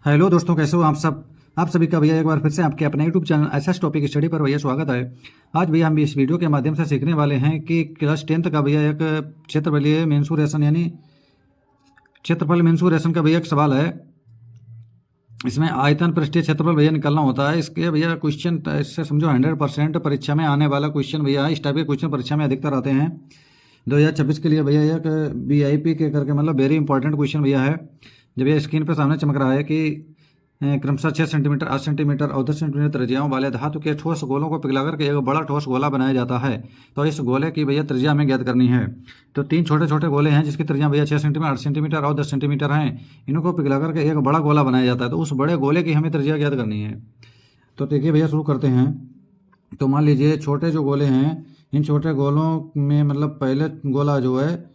Hello दोस्तों, कैसे हो आप सब। आप सभी का भैया एक बार फिर से आपके अपने YouTube channel SS topic study पर भैया स्वागत है। आज भैया हम इस वीडियो के माध्यम से सीखने वाले हैं कि क्लास 10th का भैया एक क्षेत्रफलीय मेंसुरेशन यानी क्षेत्रफल मेंसुरेशन का भैया एक सवाल है। इसमें आयतन पृष्ठीय क्षेत्रफल भैया निकालना होता है। इसके भैया क्वेश्चन इससे समझो 100% परीक्षा में आने वाला क्वेश्चन भैया है। इस टाइप के क्वेश्चन परीक्षा में अधिकतर आते हैं 2026 के लिए भैया। एक VIP के करके मतलब वेरी इंपॉर्टेंट क्वेश्चन भैया है। जब ये स्क्रीन पर सामने चमक रहा है कि क्रमशः 6 सेंटीमीटर 8 सेंटीमीटर और 10 सेंटीमीटर त्रिज्याओं वाले धातु के ठोस गोलों को पिघलाकर के एक बड़ा ठोस गोला बनाया जाता है। तो इस गोले की भैया त्रिज्या हमें ज्ञात करनी है। तो 3 छोटे छोटे गोले हैं जिसकी त्रिज्या भैया 6 सेंटीमीटर 8 सेंटीमीटर और 10 सेंटीमीटर हैं। इनको पिघलाकर के एक बड़ा गोला बनाया जाता है। तो उस बड़े गोले की हमें त्रिज्या ज्ञात करनी है। तो देखिए भैया शुरू करते हैं। तो मान लीजिए छोटे जो गोले हैं, इन छोटे गोलों में मतलब पहले गोला जो है,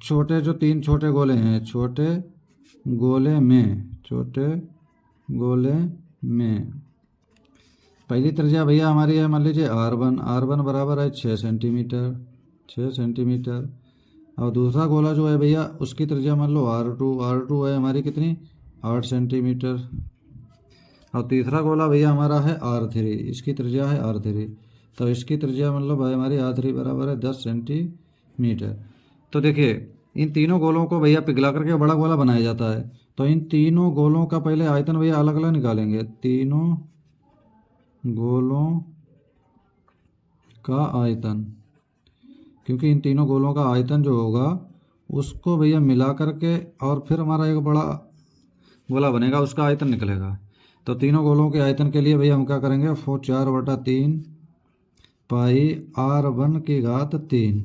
छोटे जो 3 छोटे गोले हैं, छोटे गोले में पहली त्रिज्या भैया हमारी है मान लीजिए R1 बराबर है 6 सेंटीमीटर। और दूसरा गोला जो है भैया उसकी त्रिज्या मान लो R2 है हमारी कितनी 8 सेंटीमीटर। और तीसरा गोला भैया हमारा है R3, इसकी त्रिज्या है R3। तो इसकी त्रिज्या मतलब है हमारी R3 बराबर है 10 सेंटीमीटर। तो देखिए इन तीनों गोलों को भैया पिघला करके बड़ा गोला बनाया जाता है। तो इन तीनों गोलों का पहले आयतन भैया अलग अलग निकालेंगे। तीनों गोलों का आयतन, क्योंकि इन तीनों गोलों का आयतन जो होगा उसको भैया मिला करके और फिर हमारा एक बड़ा गोला बनेगा, उसका आयतन निकलेगा। तो तीनों गोलों के आयतन के लिए भैया हम क्या करेंगे 4/3 पाई R1 की घात 3।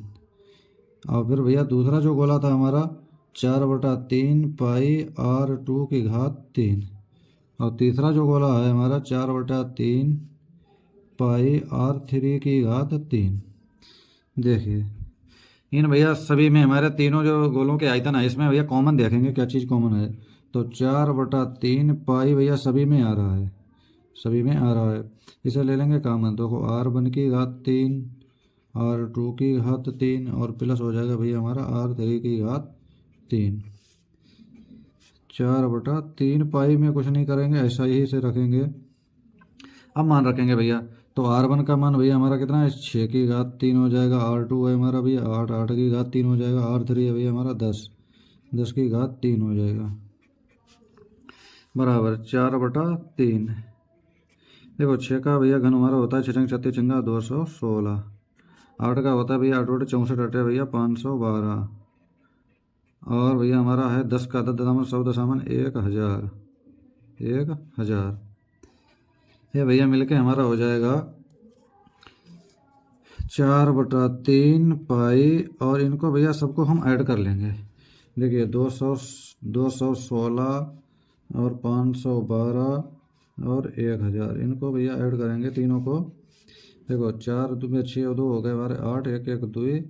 और फिर भैया दूसरा जो गोला था हमारा 4/3 पाई R2 की घात 3। और तीसरा जो गोला है हमारा 4/3 पाई R3 की घात 3। देखिए इन भैया सभी में हमारे तीनों जो गोलों के आयतन है, इसमें भैया कॉमन देखेंगे क्या चीज़ कॉमन है। तो 4/3 पाई भैया सभी में आ रहा है। इसे ले लेंगे कॉमन। देखो R1 की घात 3, R2 की घात 3 और प्लस हो जाएगा भैया हमारा R3 की घात 3। 4/3 पाई में कुछ नहीं करेंगे, ऐसा ही से रखेंगे। अब मान रखेंगे भैया। तो R1 का मान भैया हमारा कितना है 6 की घात 3 हो जाएगा। R2 है हमारा भैया 8 की घात 3 हो जाएगा। R3 है भैया हमारा 10 की घात 3 हो जाएगा बराबर 4/3। देखो 6 का भैया घन हमारा होता है 6 36 216। 8 का होता है भैया 8 64 8 भैया 512। और भैया हमारा है 10 का 10 1000 ये भैया मिलके हमारा हो जाएगा 4/3 पाई। और इनको भैया सबको हम ऐड कर लेंगे। देखिए 216 और 512 और 1000, इनको भैया ऐड करेंगे तीनों को। देखो 4 2 में 6 2 हो गए हमारे 8 1 1 2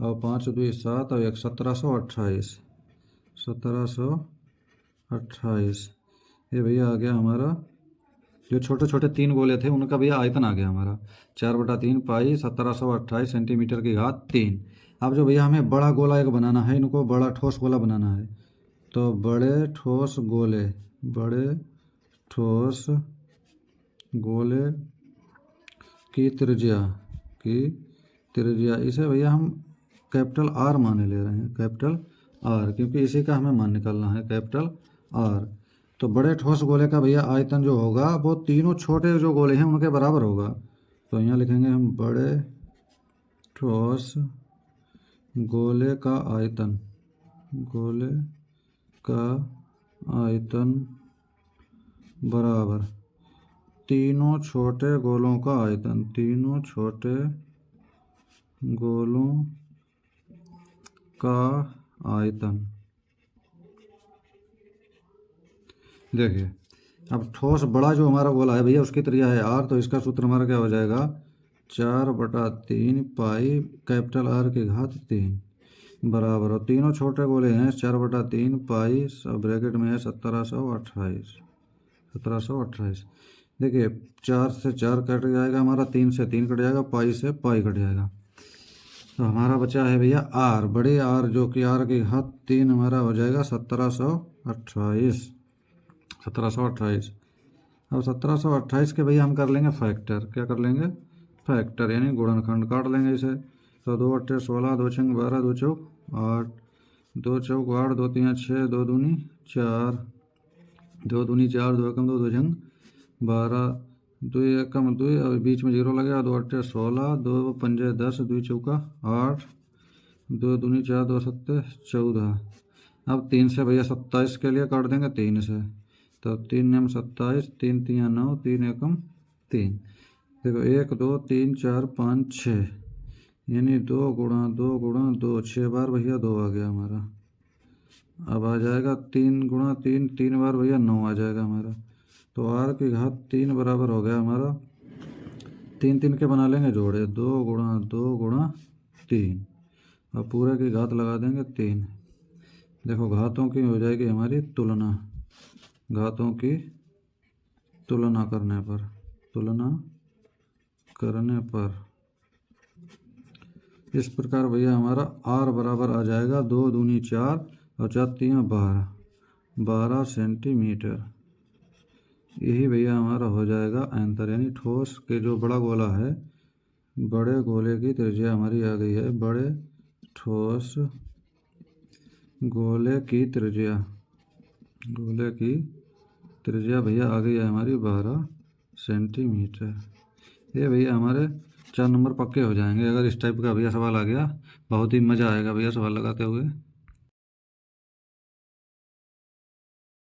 और 5 2 7 और 1 1728। ये भैया आ गया हमारा जो छोटे छोटे 3 गोले थे उनका भैया आयतन आ गया हमारा 4/3 पाई 1728 सेंटीमीटर की घात 3। अब जो भैया हमें बड़ा गोला एक बनाना है, इनको बड़ा ठोस गोला बनाना है। तो बड़े ठोस गोले की त्रिज्या इसे भैया हम कैपिटल R माने ले रहे हैं, कैपिटल R, क्योंकि इसी का हमें मान निकालना है कैपिटल R। तो बड़े ठोस गोले का भैया आयतन जो होगा वो तीनों छोटे जो गोले हैं उनके बराबर होगा। तो यहाँ लिखेंगे हम बड़े ठोस गोले का आयतन बराबर तीनों छोटे गोलों का आयतन। देखिए अब ठोस बड़ा जो हमारा गोला है भैया उसकी त्रिज्या है R। तो इसका सूत्र हमारा क्या हो जाएगा 4/3 पाई कैपिटल R की घात 3 बराबर। और तीनों छोटे गोले हैं 4/3 पाई सब ब्रैकेट में है 1728। देखिए 4 से 4 कट जाएगा हमारा, 3 से 3 कट जाएगा, पाई से पाई कट जाएगा। तो हमारा बचा है भैया R, बड़े R जो कि R की घात 3 हमारा हो जाएगा 1728। 1728। अब 1728 के भैया हम कर लेंगे फैक्टर। क्या कर लेंगे? फैक्टर, यानी गुणनखंड काट लेंगे इसे। तो 2 अट्ठे 16, 2 छंग 12, 2 चौक 8, 2 चौक 8, 2 तिया 6, 2 दूनी 4, 2 दूनी 4, 2 एकम 2, 2 छंग 12, 2 एकम 2, और बीच में 0 लगेगा। 2 अट्ठे 16, 2 पंजे 10, 2 चौका 8, 2 दूनी 4, 2 सत्ते 14। अब 3 से भैया 27 के लिए काट देंगे 3 से। तो 3 नेम 27, 3 तिया 9, 3 एकम 3। देखो 1 2 3 4 5 6, यानी 2 गुणा 2 गुणा 2, 6 बार भैया 2 आ गया हमारा। अब आ जाएगा 3 गुणा 3, 3 बार भैया 9 आ जाएगा हमारा। तो r की घात 3 बराबर हो गया हमारा, 3 3 के बना लेंगे जोड़े, 2 गुणा 2 गुणा 3। अब पूरे की घात लगा देंगे 3। देखो घातों की हो जाएगी हमारी तुलना, घातों की तुलना करने पर इस प्रकार भैया हमारा r बराबर आ जाएगा 2 दूनी 4 और 4 तियां 12 सेंटीमीटर। यही भैया हमारा हो जाएगा आंसर, यानी ठोस के जो बड़ा गोला है, बड़े गोले की त्रिज्या हमारी आ गई है। बड़े ठोस गोले की त्रिज्या भैया आ गई है हमारी 12 सेंटीमीटर। ये भैया हमारे 4 नंबर पक्के हो जाएंगे अगर इस टाइप का भैया सवाल आ गया। बहुत ही मज़ा आएगा भैया सवाल लगाते हुए।